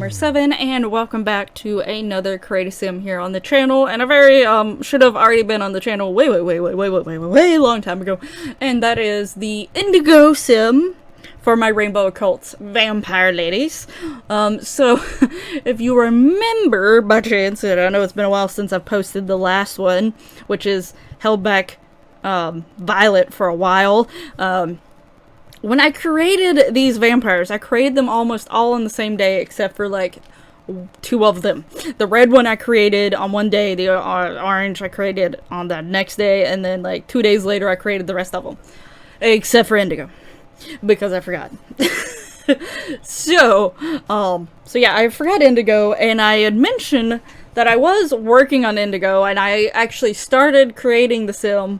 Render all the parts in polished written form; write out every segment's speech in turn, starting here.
Gamer7, and welcome back to another Create a Sim here on the channel. And a very should have already been on the channel way long time ago, and that is the Indigo sim for my Rainbow Occult's vampire ladies. So if you remember by chance, and I know it's been a while since I've posted the last one, which is held back Violet for a while. When I created these vampires, I created them almost all on the same day except for like 2 of them. The red one I created on one day, the orange I created on the next day, and then like 2 days later I created the rest of them. Except for Indigo. Because I forgot. So yeah, I forgot Indigo, and I had mentioned that I was working on Indigo, and I actually started creating the sim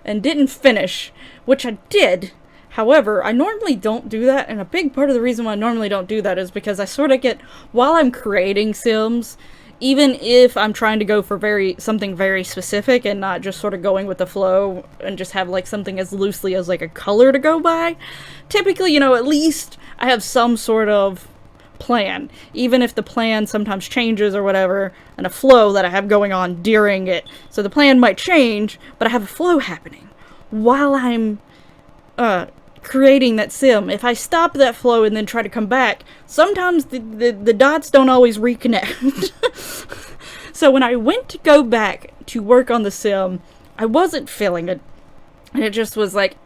and didn't finish, which I did. However, I normally don't do that, and a big part of the reason why I normally don't do that is because I sort of get, while I'm creating sims, even if I'm trying to go for something very specific and not just sort of going with the flow and just have like something as loosely as like a color to go by, typically, you know, at least I have some sort of plan, even if the plan sometimes changes or whatever, and a flow that I have going on during it. So the plan might change, but I have a flow happening while I'm creating that sim. If I stop that flow and then try to come back, sometimes the dots don't always reconnect. So when I went to go back to work on the sim, I wasn't feeling it. And it just was like,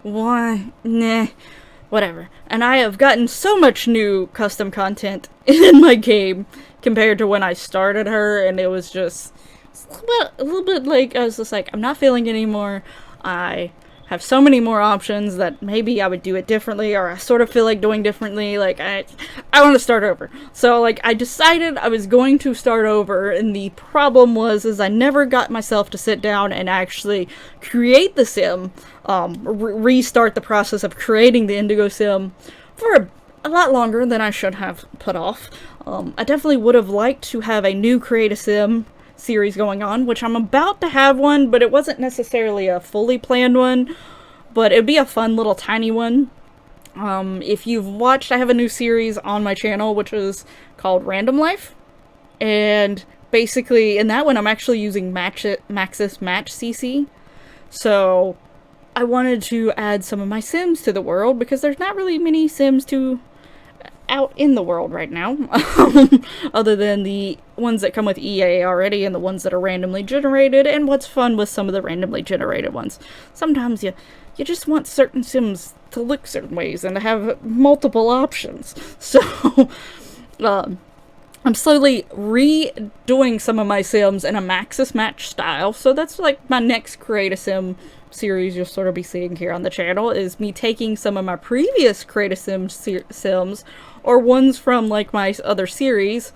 whatever. And I have gotten so much new custom content in my game compared to when I started her, and it was just a little bit like, I was just like, I'm not feeling it anymore. I have so many more options that maybe I would do it differently, or I sort of feel like doing differently. Like, I want to start over. So, like, I decided I was going to start over, and the problem is I never got myself to sit down and actually create the sim, restart the process of creating the Indigo sim for a lot longer than I should have put off. I definitely would have liked to have a new Create a Sim series going on, which I'm about to have one, but it wasn't necessarily a fully planned one, but it'd be a fun little tiny one. If you've watched, I have a new series on my channel which is called Random Life, and basically in that one I'm actually using Maxis Match CC. So I wanted to add some of my sims to the world because there's not really many sims out in the world right now, other than the ones that come with EA already and the ones that are randomly generated. And what's fun with some of the randomly generated ones, sometimes you just want certain sims to look certain ways and to have multiple options. So I'm slowly redoing some of my sims in a Maxis Match style. So that's like my next Create a Sim series you'll sort of be seeing here on the channel, is me taking some of my previous Create a Sim sims, or ones from like my other series,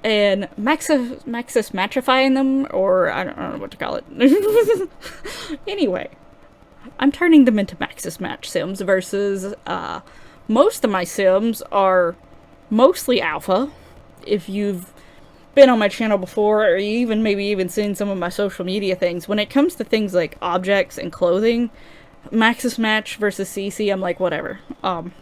and Maxis Matchifying them, or I don't know what to call it. Anyway, I'm turning them into Maxis Match sims versus most of my sims are mostly alpha. If you've been on my channel before, or you maybe even seen some of my social media things, when it comes to things like objects and clothing, Maxis Match versus CC, I'm like, whatever.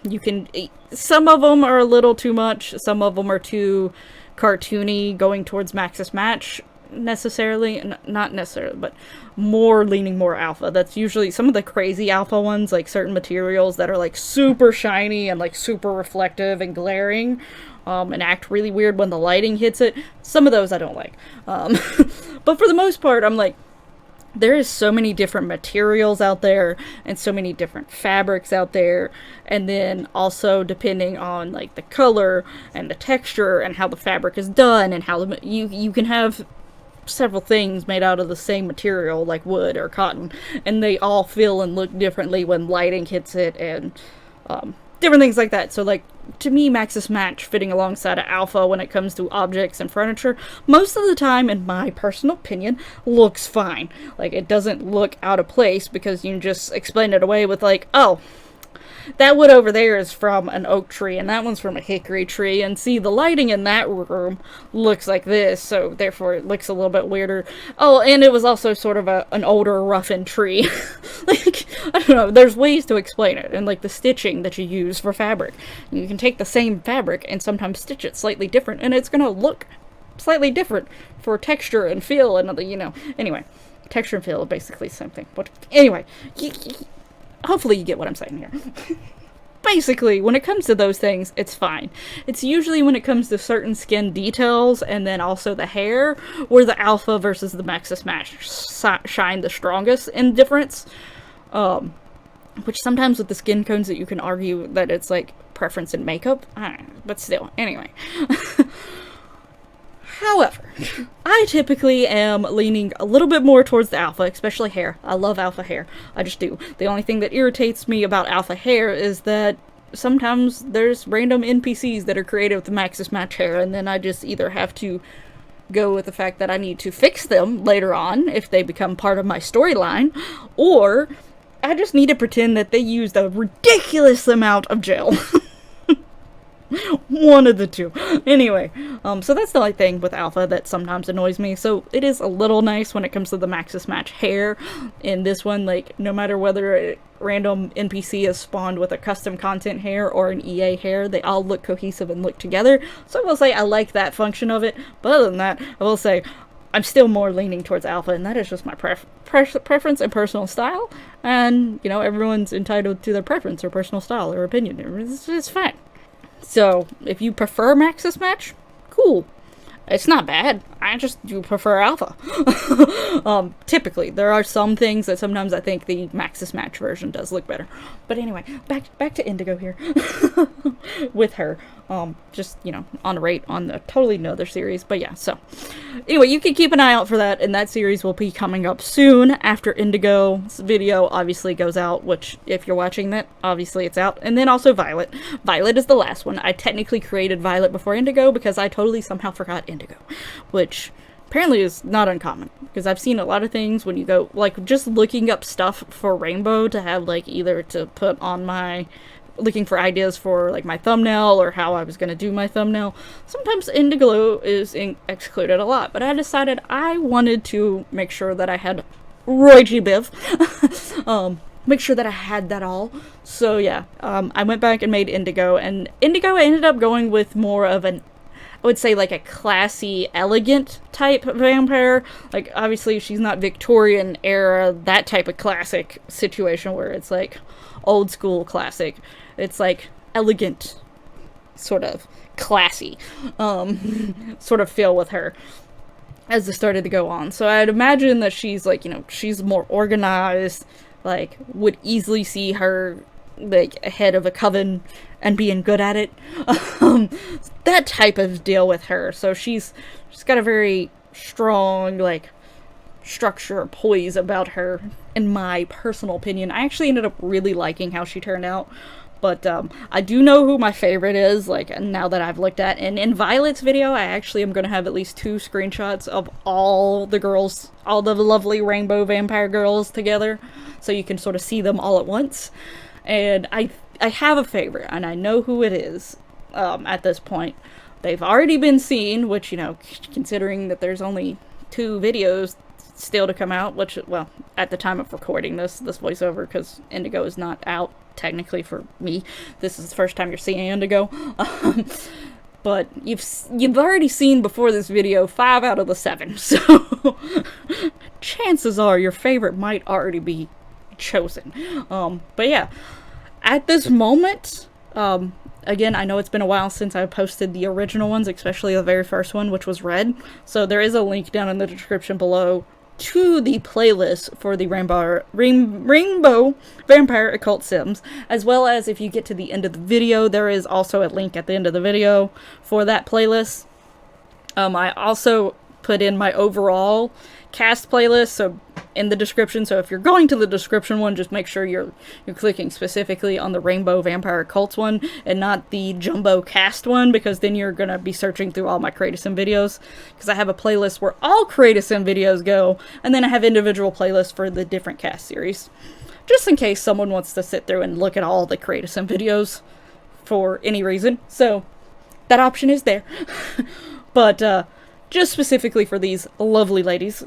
You can, some of them are a little too much, some of them are too cartoony, going towards Maxis Match necessarily, not necessarily, but leaning more alpha. That's usually some of the crazy alpha ones, like certain materials that are like super shiny and like super reflective and glaring, and act really weird when the lighting hits it. Some of those I don't like. But for the most part, I'm like, there is so many different materials out there and so many different fabrics out there, and then also depending on like the color and the texture and how the fabric is done, and how you can have several things made out of the same material, like wood or cotton, and they all feel and look differently when lighting hits it, and different things like that. So like, to me, Maxis Match fitting alongside of alpha when it comes to objects and furniture, most of the time, in my personal opinion, looks fine. Like, it doesn't look out of place because you can just explain it away with like, oh, that wood over there is from an oak tree, and that one's from a hickory tree. And see, the lighting in that room looks like this, so therefore it looks a little bit weirder. Oh, and it was also sort of an older, roughened tree. Like, I don't know, there's ways to explain it, and like the stitching that you use for fabric. You can take the same fabric and sometimes stitch it slightly different, and it's gonna look slightly different for texture and feel and, you know, anyway. Texture and feel are basically the same thing. But anyway, hopefully you get what I'm saying here. Basically, when it comes to those things, it's fine. It's usually when it comes to certain skin details and then also the hair, where the Alpha versus the Maxis match shine the strongest in difference. Which sometimes with the skin tones that you can argue that it's like preference in makeup. But still, anyway. However, I typically am leaning a little bit more towards the Alpha, especially hair. I love Alpha hair. I just do. The only thing that irritates me about Alpha hair is that sometimes there's random NPCs that are created with the Maxis match hair, and then I just either have to go with the fact that I need to fix them later on if they become part of my storyline, or I just need to pretend that they used a ridiculous amount of gel. One of the two. Anyway, so that's the only thing with Alpha that sometimes annoys me. So it is a little nice when it comes to the Maxis match hair. In this one, like, no matter whether a random NPC is spawned with a custom content hair or an EA hair, they all look cohesive and look together. So I will say I like that function of it. But other than that, I will say I'm still more leaning towards Alpha, and that is just my preference and personal style. And, you know, everyone's entitled to their preference or personal style or opinion. It's fine. So, if you prefer Maxis match, cool. It's not bad. I just do prefer Alpha. Typically, there are some things that sometimes I think the Maxis match version does look better. But anyway, back to Indigo here. With her. Just, you know, on a rate on a totally another series. But yeah, so. Anyway, you can keep an eye out for that, and that series will be coming up soon after Indigo's video obviously goes out, which, if you're watching that, obviously it's out. And then also Violet. Violet is the last one. I technically created Violet before Indigo because I totally somehow forgot Indigo, which apparently is not uncommon, because I've seen a lot of things when you go, like, just looking up stuff for Rainbow to have, like, either to put on my, looking for ideas for, like, my thumbnail or how I was going to do my thumbnail. Sometimes Indigo is excluded a lot, but I decided I wanted to make sure that I had Roy G. Biv. Make sure that I had that all. So yeah, I went back and made Indigo, and Indigo I ended up going with more of an, I would say, like a classy, elegant type vampire. Like, obviously she's not Victorian era, that type of classic situation where it's like old school classic. It's like elegant, sort of classy, sort of feel with her as it started to go on. So I'd imagine that she's like, you know, she's more organized, like would easily see her like ahead of a coven and being good at it. That type of deal with her. So she's got a very strong, like, structure, poise about her, in my personal opinion. I actually ended up really liking how she turned out. But I do know who my favorite is, like, now that I've looked at. And in Violet's video, I actually am going to have at least 2 screenshots of all the girls, all the lovely rainbow vampire girls together, so you can sort of see them all at once. And I have a favorite, and I know who it is at this point. They've already been seen, which, you know, considering that there's only 2 videos still to come out, which, well, at the time of recording this voiceover, because Indigo is not out technically for me. This is the first time you're seeing Indigo. But you've already seen before this video 5 out of the 7, so chances are your favorite might already be chosen. But yeah, at this moment, again, I know it's been a while since I posted the original ones, especially the very first one, which was Red. So there is a link down in the description below to the playlist for the Rainbow Vampire Occult Sims, as well as if you get to the end of the video, there is also a link at the end of the video for that playlist. I also put in my overall cast playlist, so in the description. So if you're going to the description one, just make sure you're clicking specifically on the Rainbow Vampire Occults one and not the Jumbo Cast one, because then you're gonna be searching through all my Create a Sim videos, because I have a playlist where all Create a Sim videos go, and then I have individual playlists for the different cast series. just in case someone wants to sit through and look at all the Create a Sim videos for any reason. So that option is there. But just specifically for these lovely ladies,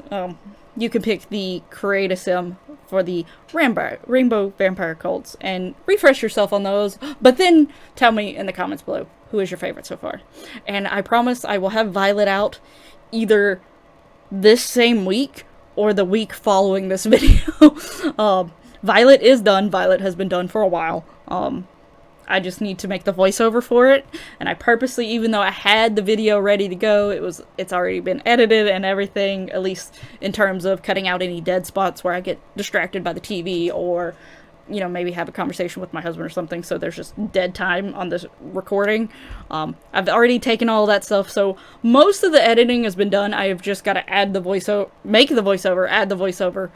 you can pick the Create a Sim for the Rainbow Vampire Cults and refresh yourself on those, but then tell me in the comments below who is your favorite so far. And I promise I will have Violet out either this same week or the week following this video. Violet is done. Violet has been done for a while. I just need to make the voiceover for it, and I purposely, even though I had the video ready to go, it's already been edited and everything, at least in terms of cutting out any dead spots where I get distracted by the TV, or, you know, maybe have a conversation with my husband or something, so there's just dead time on this recording. I've already taken all that stuff, so most of the editing has been done. I have just got to add the voiceover, make the voiceover, add the voiceover,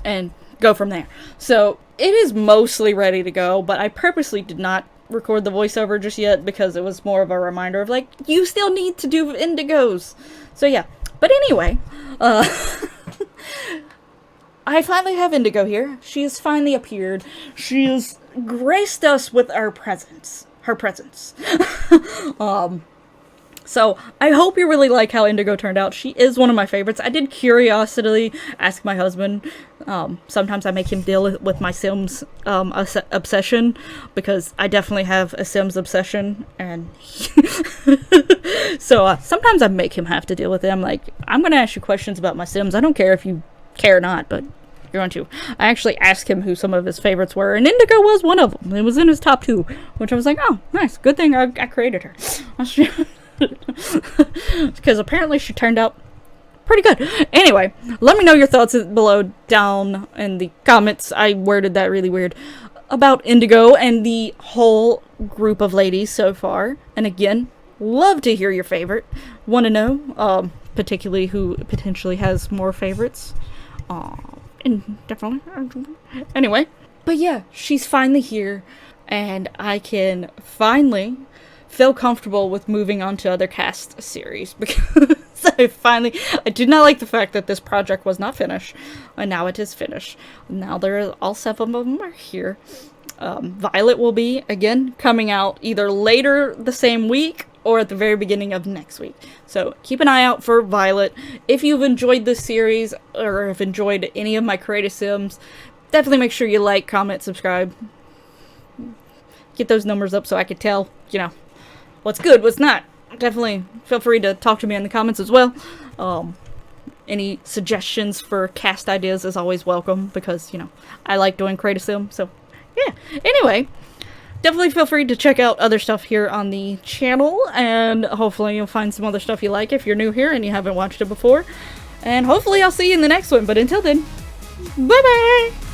and go from there. So it is mostly ready to go, but I purposely did not record the voiceover just yet because it was more of a reminder of, like, you still need to do Indigos. So yeah, but anyway, I finally have Indigo here. She has finally appeared. She has graced us with her presence. So, I hope you really like how Indigo turned out. She is one of my favorites. I did curiosity ask my husband. Sometimes I make him deal with my Sims obsession, because I definitely have a Sims obsession, and so sometimes I make him have to deal with them. Like, I'm going to ask you questions about my Sims. I don't care if you care or not, but you're going to. I actually asked him who some of his favorites were, and Indigo was one of them. It was in his top 2, which I was like, oh, nice. Good thing I created her. Because apparently she turned out pretty good. Anyway, let me know your thoughts below down in the comments. I worded that really weird about Indigo and the whole group of ladies so far. And again, love to hear your favorite. Want to know, particularly who potentially has more favorites. And definitely. Anyway, but yeah, she's finally here, and I can finally feel comfortable with moving on to other CAS series, because I did not like the fact that this project was not finished, and now it is finished. Now all 7 of them are here. Violet will be, again, coming out either later the same week or at the very beginning of next week. So keep an eye out for Violet. If you've enjoyed this series, or have enjoyed any of my Create a Sims, definitely make sure you like, comment, subscribe. Get those numbers up so I can tell, you know, what's good, what's not. Definitely feel free to talk to me in the comments as well. Any suggestions for cast ideas is always welcome, because, you know, I like doing Create a Sim. So yeah, anyway, definitely feel free to check out other stuff here on the channel, and hopefully you'll find some other stuff you like if you're new here and you haven't watched it before. And hopefully I'll see you in the next one, but until then, bye bye!